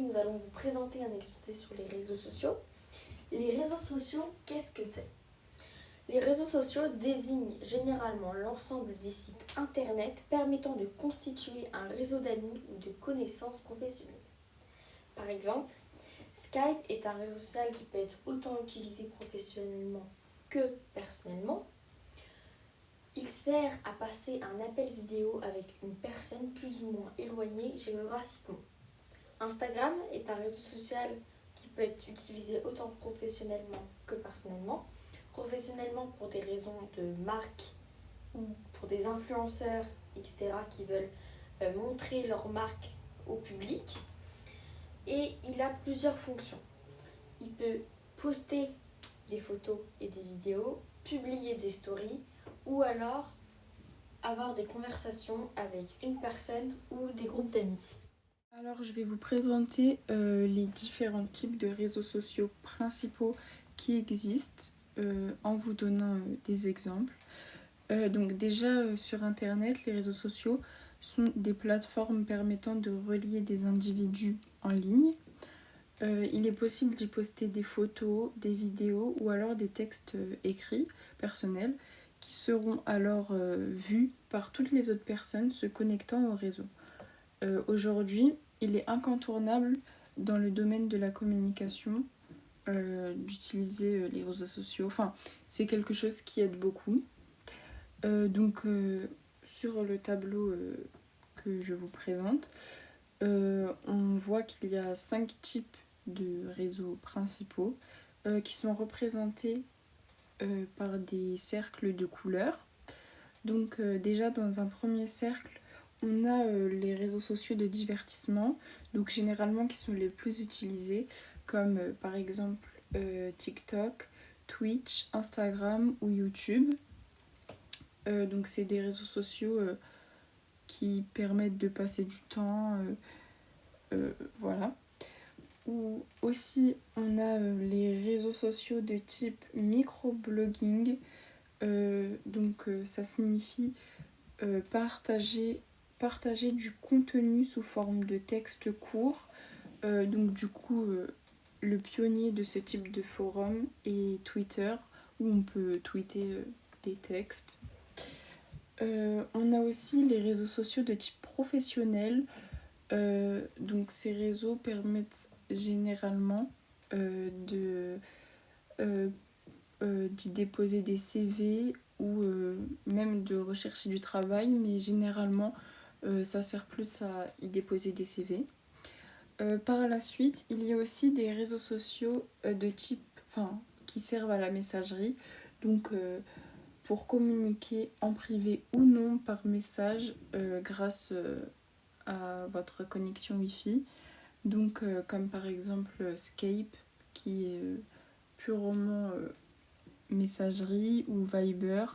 nous allons vous présenter un exposé sur les réseaux sociaux. Les réseaux sociaux, qu'est-ce que c'est? Les réseaux sociaux désignent généralement l'ensemble des sites internet permettant de constituer un réseau d'amis ou de connaissances professionnelles. Par exemple, Skype est un réseau social qui peut être autant utilisé professionnellement que personnellement. Il sert à passer un appel vidéo avec une personne plus ou moins éloignée géographiquement. Instagram est un réseau social qui peut être utilisé autant professionnellement que personnellement. Professionnellement pour des raisons de marque ou pour des influenceurs, etc. qui veulent montrer leur marque au public. Et il a plusieurs fonctions. Il peut poster des photos et des vidéos, publier des stories ou alors avoir des conversations avec une personne ou des groupes d'amis. Alors, je vais vous présenter les différents types de réseaux sociaux principaux qui existent en vous donnant des exemples. Donc déjà, sur Internet, les réseaux sociaux sont des plateformes permettant de relier des individus en ligne. Il est possible d'y poster des photos, des vidéos ou alors des textes écrits, personnels, qui seront alors vus par toutes les autres personnes se connectant au réseau. Aujourd'hui, il est incontournable dans le domaine de la communication d'utiliser les réseaux sociaux. Enfin, c'est quelque chose qui aide beaucoup. Sur le tableau que je vous présente, on voit qu'il y a 5 types de réseaux principaux qui sont représentés par des cercles de couleurs. Donc déjà dans un premier cercle, on a les réseaux sociaux de divertissement, donc généralement qui sont les plus utilisés, comme par exemple TikTok, Twitch, Instagram ou YouTube. Donc c'est des réseaux sociaux qui permettent de passer du temps, voilà. Ou aussi on a les réseaux sociaux de type microblogging, ça signifie partager du contenu sous forme de texte court. Le pionnier de ce type de forum est Twitter, où on peut tweeter des textes. On a aussi les réseaux sociaux de type professionnel. Ces réseaux permettent généralement d'y déposer des CV ou même de rechercher du travail, mais généralement ça sert plus à y déposer des CV. Par la suite, il y a aussi des réseaux sociaux qui servent à la messagerie, pour communiquer en privé ou non par message grâce à votre connexion Wi-Fi. Comme par exemple Skype qui est purement messagerie, ou Viber,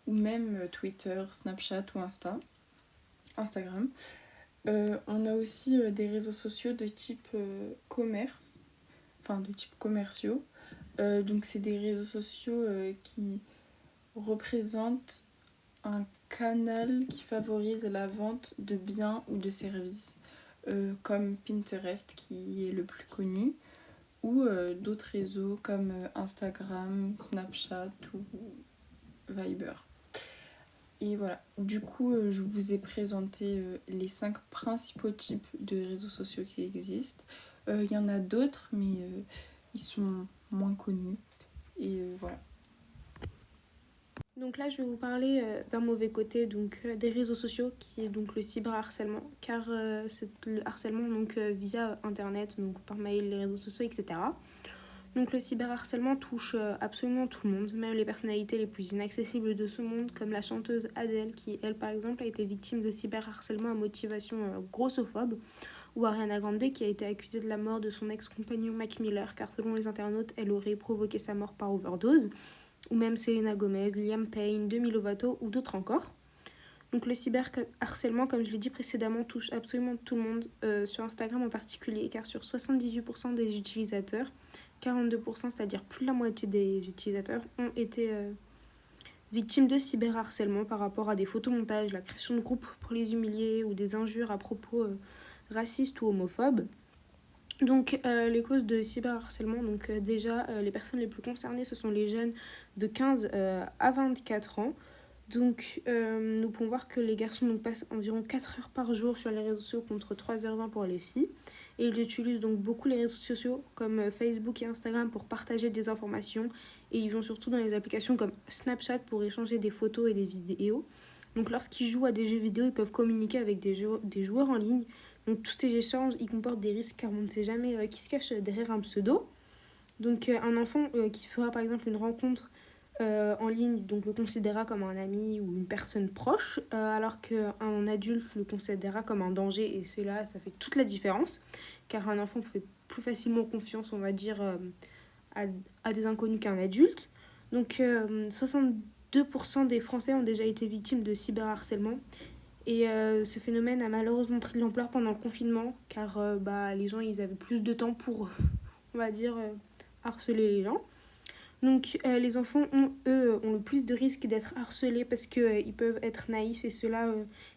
ou même Twitter, Snapchat ou Instagram. On a aussi des réseaux sociaux de type commerce, de type commerciaux. C'est des réseaux sociaux qui représentent un canal qui favorise la vente de biens ou de services, comme Pinterest qui est le plus connu, ou d'autres réseaux comme Instagram, Snapchat ou Viber. Et voilà, du coup, je vous ai présenté les 5 principaux types de réseaux sociaux qui existent. Il y en a d'autres, mais ils sont moins connus. Et voilà. Donc là, je vais vous parler d'un mauvais côté des réseaux sociaux, qui est donc le cyberharcèlement, car c'est le harcèlement via Internet, donc par mail, les réseaux sociaux, etc. Donc le cyberharcèlement touche absolument tout le monde, même les personnalités les plus inaccessibles de ce monde, comme la chanteuse Adele, qui, elle, par exemple, a été victime de cyberharcèlement à motivation grossophobe, ou Ariana Grande, qui a été accusée de la mort de son ex-compagnon Mac Miller, car selon les internautes, elle aurait provoqué sa mort par overdose, ou même Selena Gomez, Liam Payne, Demi Lovato ou d'autres encore. Donc le cyberharcèlement, comme je l'ai dit précédemment, touche absolument tout le monde, sur Instagram en particulier, car sur 78% des utilisateurs, 42%, c'est-à-dire plus de la moitié des utilisateurs, ont été victimes de cyberharcèlement par rapport à des photomontages, la création de groupes pour les humilier ou des injures à propos racistes ou homophobes. Donc, les causes de cyberharcèlement, donc déjà, les personnes les plus concernées, ce sont les jeunes de 15 à 24 ans. Donc, nous pouvons voir que les garçons donc, passent environ 4 heures par jour sur les réseaux sociaux contre 3h20 pour les filles. Et ils utilisent donc beaucoup les réseaux sociaux comme Facebook et Instagram pour partager des informations. Et ils vont surtout dans les applications comme Snapchat pour échanger des photos et des vidéos. Donc, lorsqu'ils jouent à des jeux vidéo, ils peuvent communiquer avec des joueurs en ligne. Donc tous ces échanges, ils comportent des risques car on ne sait jamais qui se cache derrière un pseudo. Donc un enfant qui fera par exemple une rencontre en ligne donc le considérera comme un ami ou une personne proche, alors qu'un adulte le considérera comme un danger et cela, ça fait toute la différence car un enfant fait plus facilement confiance, on va dire, à des inconnus qu'un adulte. Donc 62% des Français ont déjà été victimes de cyberharcèlement. Et ce phénomène a malheureusement pris de l'ampleur pendant le confinement, car les gens ils avaient plus de temps pour, on va dire, harceler les gens. Donc les enfants, ont le plus de risques d'être harcelés parce qu'ils peuvent être naïfs et cela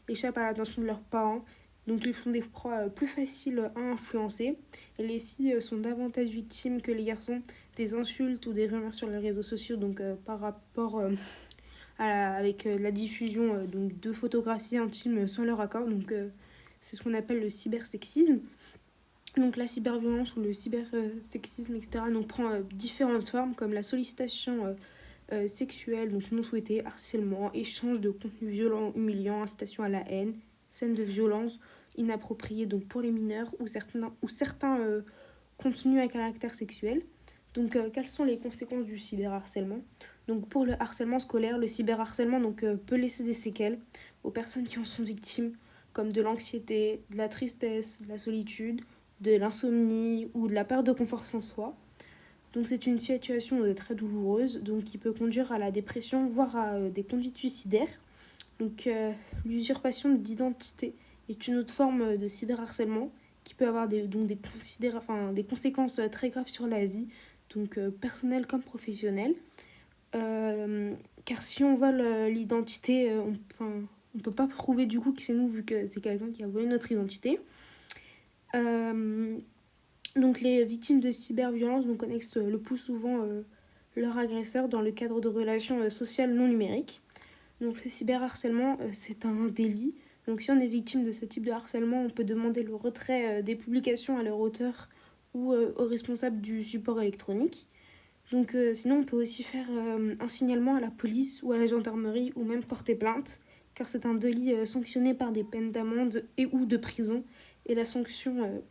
échappe à l'attention de leurs parents. Donc ils font des proies plus faciles à influencer. Et les filles sont davantage victimes que les garçons des insultes ou des rumeurs sur les réseaux sociaux, donc par rapport avec la diffusion donc, de photographies intimes sans leur accord. Donc c'est ce qu'on appelle le cybersexisme. Donc la cyberviolence ou le cybersexisme, etc. donc, prend différentes formes comme la sollicitation sexuelle, donc non souhaitée, harcèlement, échange de contenus violents, humiliants, incitation à la haine, scènes de violence inappropriées donc pour les mineurs ou certains contenus à caractère sexuel. Donc quelles sont les conséquences du cyberharcèlement ? Donc pour le harcèlement scolaire, le cyberharcèlement peut laisser des séquelles aux personnes qui en sont victimes, comme de l'anxiété, de la tristesse, de la solitude, de l'insomnie ou de la perte de confiance en soi. Donc c'est une situation très douloureuse, donc qui peut conduire à la dépression, voire à des conduites suicidaires. Donc l'usurpation d'identité est une autre forme de cyberharcèlement qui peut avoir des conséquences très graves sur la vie, donc personnelle comme professionnelle. Car si on vole l'identité, on peut pas prouver du coup que c'est nous vu que c'est quelqu'un qui a volé notre identité. Donc les victimes de cyberviolence connaissent le plus souvent leur agresseur dans le cadre de relations sociales non numériques. Donc le cyberharcèlement, c'est un délit. Donc si on est victime de ce type de harcèlement, on peut demander le retrait des publications à leur auteur ou au responsable du support électronique. Donc sinon, on peut aussi faire un signalement à la police ou à la gendarmerie ou même porter plainte, car c'est un délit sanctionné par des peines d'amende et ou de prison. Et la sanction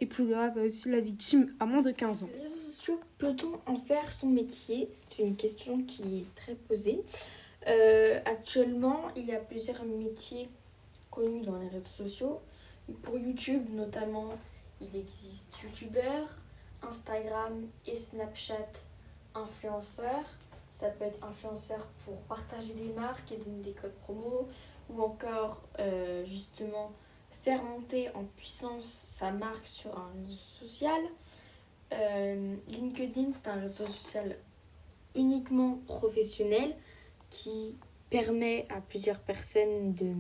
est plus grave si la victime a moins de 15 ans. Les réseaux sociaux, peut-on en faire son métier ? C'est une question qui est très posée. Actuellement, il y a plusieurs métiers connus dans les réseaux sociaux. Et pour YouTube notamment, il existe YouTubeur, Instagram et Snapchat influenceur. Ça peut être influenceur pour partager des marques et donner des codes promo, ou encore justement faire monter en puissance sa marque sur un réseau social. LinkedIn, c'est un réseau social uniquement professionnel qui permet à plusieurs personnes de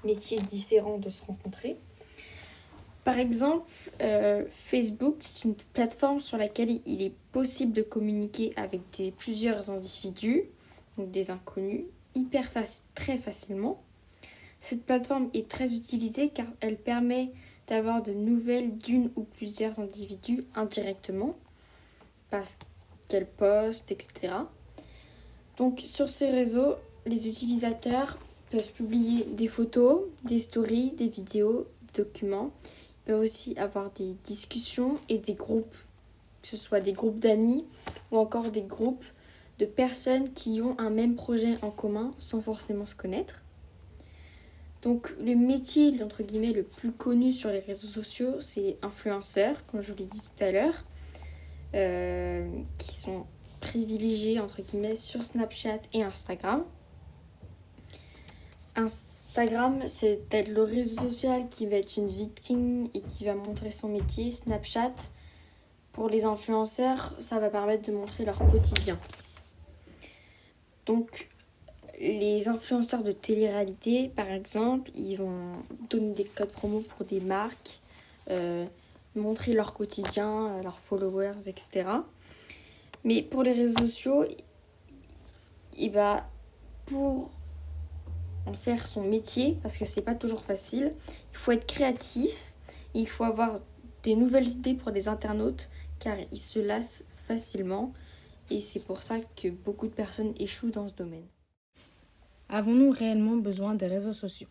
métiers différents de se rencontrer. Par exemple, Facebook, c'est une plateforme sur laquelle il est possible de communiquer avec plusieurs individus, donc des inconnus, très facilement. Cette plateforme est très utilisée car elle permet d'avoir de nouvelles d'une ou plusieurs individus indirectement, parce qu'elle poste, etc. Donc sur ces réseaux, les utilisateurs peuvent publier des photos, des stories, des vidéos, des documents. Ils peuvent aussi avoir des discussions et des groupes, que ce soit des groupes d'amis ou encore des groupes de personnes qui ont un même projet en commun sans forcément se connaître. Donc le métier, entre guillemets, le plus connu sur les réseaux sociaux, c'est influenceurs, comme je vous l'ai dit tout à l'heure, qui sont privilégiés, entre guillemets, sur Snapchat et Instagram. Instagram, c'est peut-être le réseau social qui va être une vitrine et qui va montrer son métier. Snapchat, pour les influenceurs, ça va permettre de montrer leur quotidien. Donc, les influenceurs de télé-réalité, par exemple, ils vont donner des codes promo pour des marques, montrer leur quotidien, leurs followers, etc. Mais pour les réseaux sociaux, pour en faire son métier, parce que c'est pas toujours facile, il faut être créatif, il faut avoir des nouvelles idées pour les internautes, car ils se lassent facilement, et c'est pour ça que beaucoup de personnes échouent dans ce domaine. Avons-nous réellement besoin des réseaux sociaux?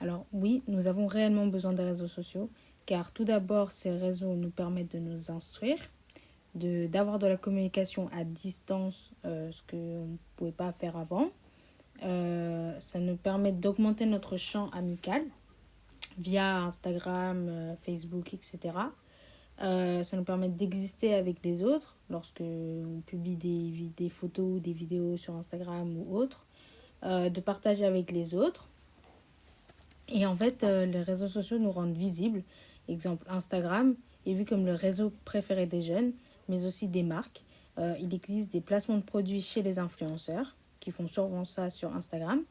Alors oui, nous avons réellement besoin des réseaux sociaux, car tout d'abord, ces réseaux nous permettent de nous instruire, d'avoir de la communication à distance, ce qu'on ne pouvait pas faire avant. Ça nous permet d'augmenter notre champ amical via Instagram, Facebook, etc. Ça nous permet d'exister avec les autres lorsque on publie des photos, des vidéos sur Instagram ou autre, de partager avec les autres. Et en fait, les réseaux sociaux nous rendent visibles. Exemple, Instagram est vu comme le réseau préféré des jeunes, mais aussi des marques. Il existe des placements de produits chez les influenceurs qui font souvent ça sur Instagram.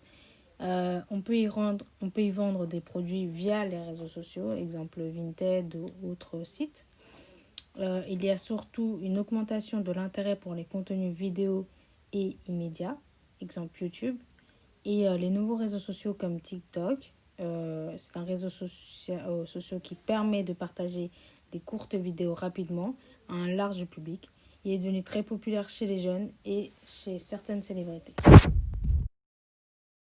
On peut y vendre des produits via les réseaux sociaux, exemple Vinted ou autres sites. Il y a surtout une augmentation de l'intérêt pour les contenus vidéo et immédiats, exemple YouTube. Et les nouveaux réseaux sociaux comme TikTok, c'est un réseau social qui permet de partager des courtes vidéos rapidement à un large public. Il est devenu très populaire chez les jeunes et chez certaines célébrités.